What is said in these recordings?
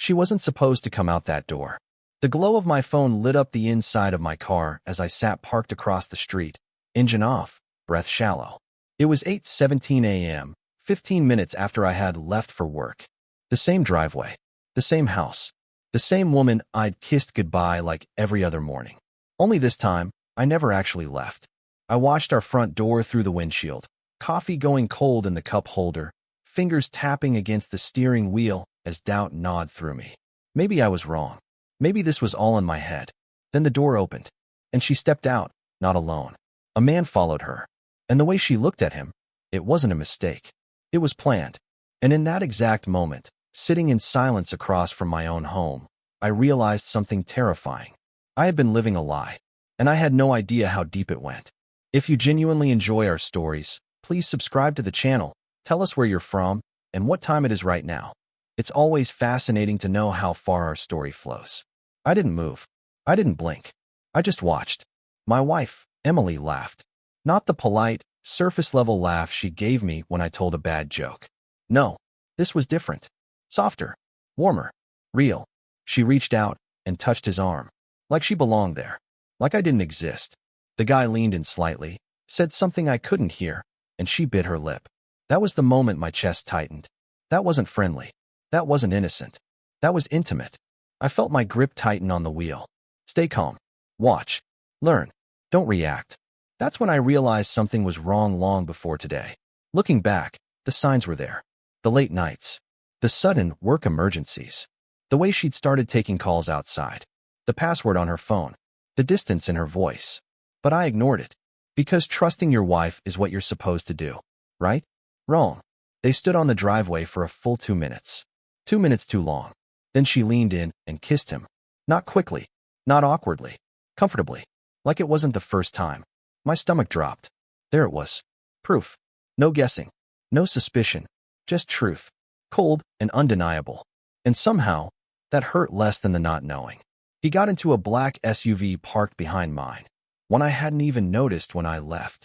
She wasn't supposed to come out that door. The glow of my phone lit up the inside of my car as I sat parked across the street, engine off, breath shallow. It was 8:17 a.m., 15 minutes after I had left for work. The same driveway, the same house, the same woman I'd kissed goodbye like every other morning. Only this time, I never actually left. I watched our front door through the windshield, coffee going cold in the cup holder, fingers tapping against the steering wheel as doubt gnawed through me. Maybe I was wrong. Maybe this was all in my head. Then the door opened, and she stepped out, not alone. A man followed her, and the way she looked at him, it wasn't a mistake. It was planned. And in that exact moment, sitting in silence across from my own home, I realized something terrifying. I had been living a lie, and I had no idea how deep it went. If you genuinely enjoy our stories, please subscribe to the channel, tell us where you're from, and what time it is right now. It's always fascinating to know how far our story flows. I didn't move. I didn't blink. I just watched. My wife, Emily, laughed. Not the polite, surface-level laugh she gave me when I told a bad joke. No, this was different. Softer, warmer, real. She reached out and touched his arm, like she belonged there, like I didn't exist. The guy leaned in slightly, said something I couldn't hear, and she bit her lip. That was the moment my chest tightened. That wasn't friendly. That wasn't innocent. That was intimate. I felt my grip tighten on the wheel. Stay calm. Watch. Learn. Don't react. That's when I realized something was wrong long before today. Looking back, the signs were there. The late nights. The sudden work emergencies. The way she'd started taking calls outside. The password on her phone. The distance in her voice. But I ignored it. Because trusting your wife is what you're supposed to do. Right? Wrong. They stood on the driveway for a full 2 minutes. 2 minutes too long. Then she leaned in and kissed him. Not quickly. Not awkwardly. Comfortably. Like it wasn't the first time. My stomach dropped. There it was. Proof. No guessing. No suspicion. Just truth. Cold and undeniable. And somehow, that hurt less than the not knowing. He got into a black SUV parked behind mine. One I hadn't even noticed when I left.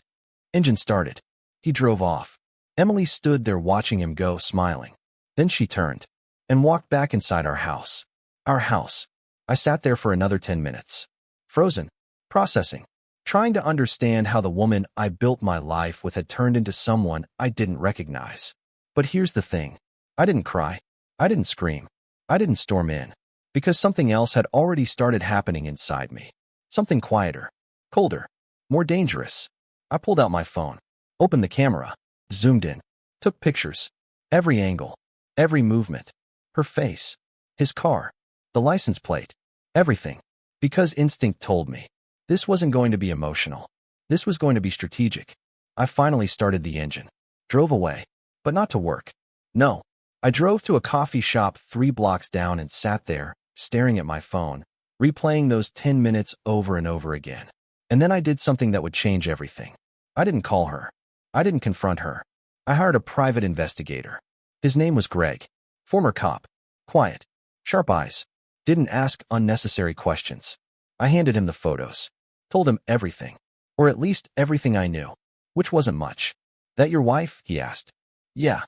Engine started. He drove off. Emily stood there watching him go, smiling. Then she turned and walked back inside our house. Our house. I sat there for another 10 minutes. Frozen. Processing. Trying to understand how the woman I built my life with had turned into someone I didn't recognize. But here's the thing. I didn't cry. I didn't scream. I didn't storm in. Because something else had already started happening inside me. Something quieter. Colder. More dangerous. I pulled out my phone. Opened the camera. Zoomed in. Took pictures. Every angle. Every movement. Her face. His car. The license plate. Everything. Because instinct told me. This wasn't going to be emotional. This was going to be strategic. I finally started the engine. Drove away. But not to work. No. I drove to a coffee shop 3 blocks down and sat there, staring at my phone, replaying those 10 minutes over and over again. And then I did something that would change everything. I didn't call her. I didn't confront her. I hired a private investigator. His name was Greg. Former cop. Quiet. Sharp eyes. Didn't ask unnecessary questions. I handed him the photos. Told him everything. Or at least everything I knew. Which wasn't much. That your wife? He asked. Yeah.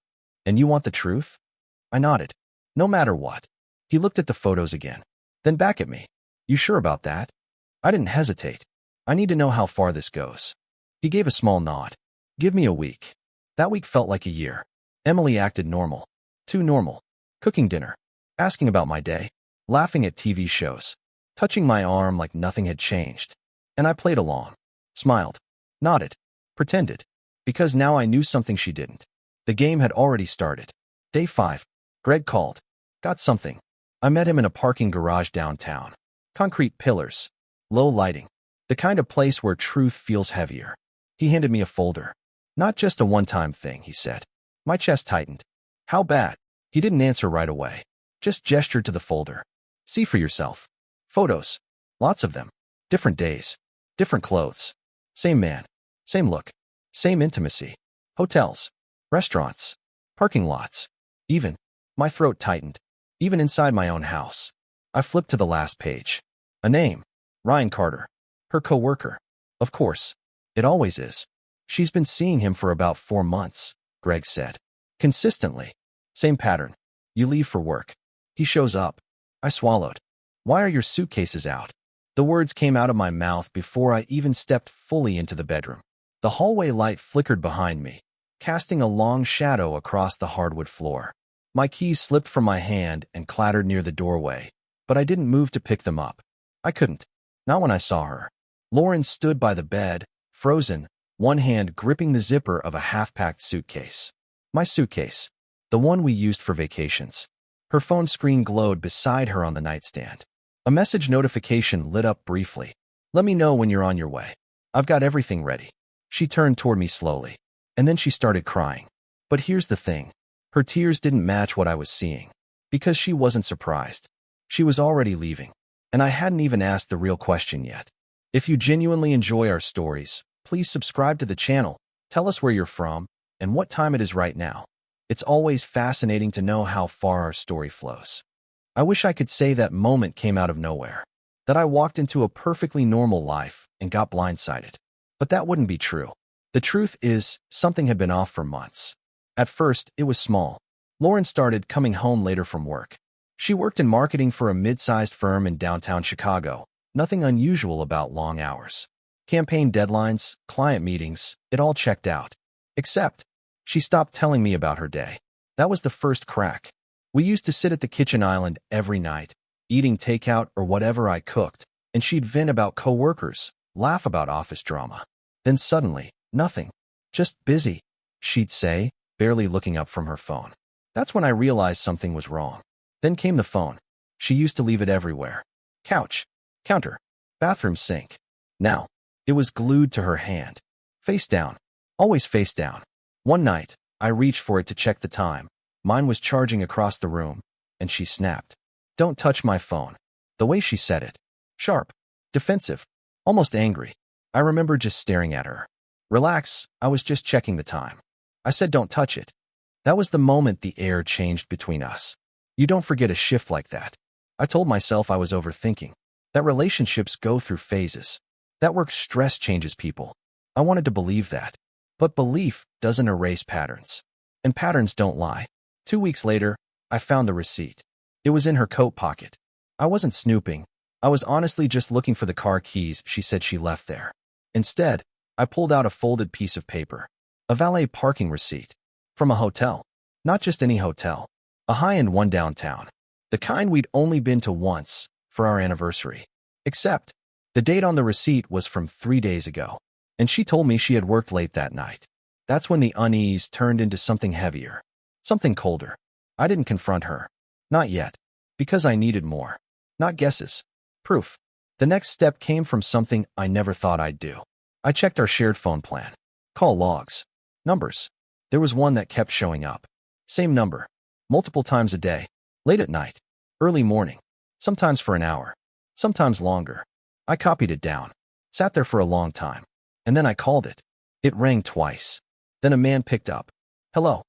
And you want the truth? I nodded. No matter what. He looked at the photos again. Then back at me. You sure about that? I didn't hesitate. I need to know how far this goes. He gave a small nod. Give me a week. That week felt like a year. Emily acted normal. Too normal. Cooking dinner. Asking about my day. Laughing at TV shows. Touching my arm like nothing had changed. And I played along. Smiled. Nodded. Pretended. Because now I knew something she didn't. The game had already started. Day 5. Greg called. Got something. I met him in a parking garage downtown. Concrete pillars. Low lighting. The kind of place where truth feels heavier. He handed me a folder. Not just a one-time thing, he said. My chest tightened. How bad? He didn't answer right away. Just gestured to the folder. See for yourself. Photos. Lots of them. Different days. Different clothes. Same man. Same look. Same intimacy. Hotels. Restaurants. Parking lots. Even. My throat tightened. Even inside my own house. I flipped to the last page. A name. Ryan Carter. Her co-worker. Of course. It always is. She's been seeing him for about 4 months, Greg said. Consistently. Same pattern. You leave for work. He He shows up. I swallowed. Why are your suitcases out? The words came out of my mouth before I even stepped fully into the bedroom. The hallway light flickered behind me, casting a long shadow across the hardwood floor. My keys slipped from my hand and clattered near the doorway, but I didn't move to pick them up. I couldn't. Not when I saw her. Lauren stood by the bed, frozen, one hand gripping the zipper of a half-packed suitcase. My suitcase. The one we used for vacations. Her phone screen glowed beside her on the nightstand. A message notification lit up briefly. Let me know when you're on your way. I've got everything ready. She turned toward me slowly, and then she started crying. But here's the thing. Her tears didn't match what I was seeing. Because she wasn't surprised. She was already leaving, and I hadn't even asked the real question yet. If you genuinely enjoy our stories, please subscribe to the channel, tell us where you're from, and what time it is right now. It's always fascinating to know how far our story flows. I wish I could say that moment came out of nowhere, that I walked into a perfectly normal life and got blindsided. But that wouldn't be true. The truth is, something had been off for months. At first, it was small. Lauren started coming home later from work. She worked in marketing for a mid-sized firm in downtown Chicago. Nothing unusual about long hours. Campaign deadlines, client meetings, it all checked out. Except, she stopped telling me about her day. That was the first crack. We used to sit at the kitchen island every night, eating takeout or whatever I cooked, and she'd vent about coworkers, laugh about office drama. Then suddenly, nothing. Just busy, she'd say, barely looking up from her phone. That's when I realized something was wrong. Then came the phone. She used to leave it everywhere. Couch, counter, bathroom sink. Now, it was glued to her hand. Face down. Always face down. One night, I reached for it to check the time. Mine was charging across the room, and she snapped. Don't touch my phone. The way she said it. Sharp. Defensive. Almost angry. I remember just staring at her. Relax, I was just checking the time. I said don't touch it. That was the moment the air changed between us. You don't forget a shift like that. I told myself I was overthinking. That relationships go through phases. That work stress changes people. I wanted to believe that. But belief doesn't erase patterns. And patterns don't lie. 2 weeks later, I found the receipt. It was in her coat pocket. I wasn't snooping. I was honestly just looking for the car keys she said she left there. Instead, I pulled out a folded piece of paper. A valet parking receipt. From a hotel. Not just any hotel. A high-end one downtown. The kind we'd only been to once, for our anniversary. Except, the date on the receipt was from 3 days ago. And she told me she had worked late that night. That's when the unease turned into something heavier. Something colder. I didn't confront her. Not yet. Because I needed more. Not guesses. Proof. The next step came from something I never thought I'd do. I checked our shared phone plan. Call logs. Numbers. There was one that kept showing up. Same number. Multiple times a day. Late at night. Early morning. Sometimes for an hour. Sometimes longer. I copied it down. Sat there for a long time. And then I called it. It rang twice. Then a man picked up. Hello.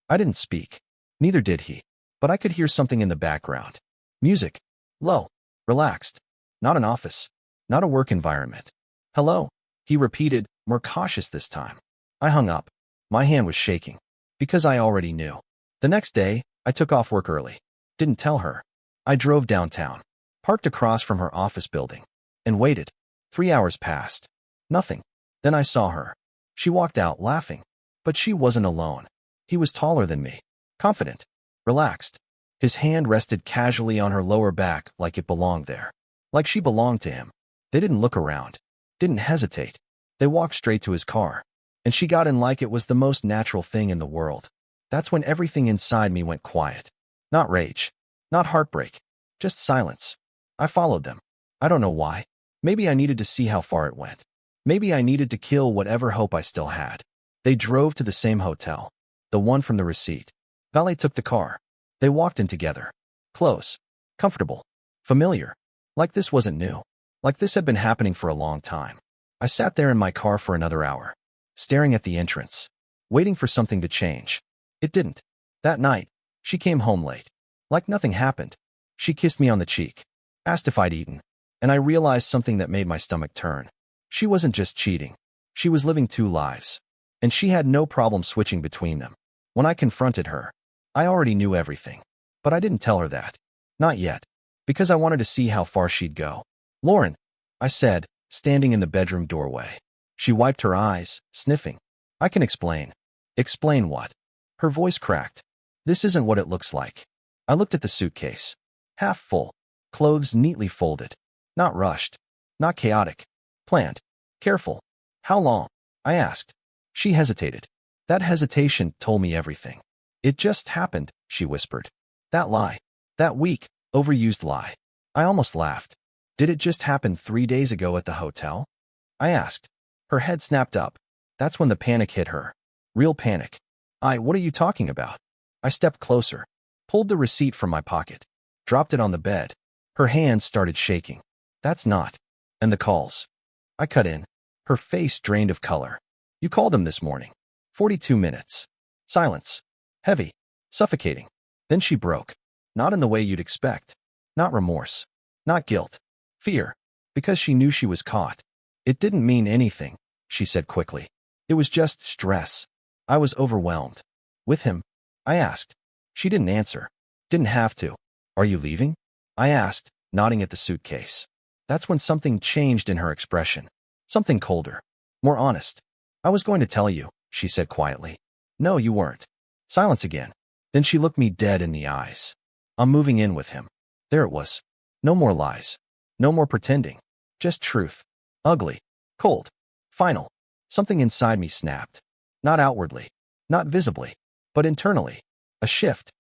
I didn't speak. Neither did he. But I could hear something in the background. Music. Low. Relaxed. Not an office. Not a work environment. Hello. He repeated, more cautious this time. I hung up. My hand was shaking. Because I already knew. The next day, I took off work early. Didn't tell her. I drove downtown. Parked across from her office building. And waited. 3 hours passed. Nothing. Then I saw her. She walked out laughing. But she wasn't alone. He was taller than me. Confident. Relaxed. His hand rested casually on her lower back like it belonged there. Like she belonged to him. They didn't look around. Didn't hesitate. They walked straight to his car. And she got in like it was the most natural thing in the world. That's when everything inside me went quiet. Not rage. Not heartbreak. Just silence. I followed them. I don't know why. Maybe I needed to see how far it went. Maybe I needed to kill whatever hope I still had. They drove to the same hotel. The one from the receipt. Valet took the car. They walked in together. Close. Comfortable. Familiar. Like this wasn't new. Like this had been happening for a long time. I sat there in my car for another hour. Staring at the entrance. Waiting for something to change. It didn't. That night, she came home late. Like nothing happened. She kissed me on the cheek. Asked if I'd eaten. And I realized something that made my stomach turn. She wasn't just cheating. She was living 2 lives. And she had no problem switching between them. When I confronted her, I already knew everything. But I didn't tell her that. Not yet. Because I wanted to see how far she'd go. Lauren, I said, standing in the bedroom doorway. She wiped her eyes, sniffing. I can explain. Explain what? Her voice cracked. This isn't what it looks like. I looked at the suitcase. Half full. Clothes neatly folded. Not rushed. Not chaotic. Planned. Careful. How long? I asked. She hesitated. That hesitation told me everything. It just happened, she whispered. That lie. That weak, overused lie. I almost laughed. Did it just happen 3 days ago at the hotel? I asked. Her head snapped up. That's when the panic hit her. Real panic. What are you talking about? I stepped closer, pulled the receipt from my pocket, dropped it on the bed. Her hands started shaking. That's not. And the calls. I cut in. Her face drained of color. You called him this morning. 42 minutes. Silence. Heavy. Suffocating. Then she broke. Not in the way you'd expect. Not remorse. Not guilt. Fear. Because she knew she was caught. It didn't mean anything, she said quickly. It was just stress. I was overwhelmed. With him? I asked. She didn't answer. Didn't have to. Are you leaving? I asked, nodding at the suitcase. That's when something changed in her expression. Something colder. More honest. I was going to tell you, she said quietly. No, you weren't. Silence again. Then she looked me dead in the eyes. I'm moving in with him. There it was. No more lies. No more pretending. Just truth. Ugly. Cold. Final. Something inside me snapped. Not outwardly. Not visibly. But internally. A shift.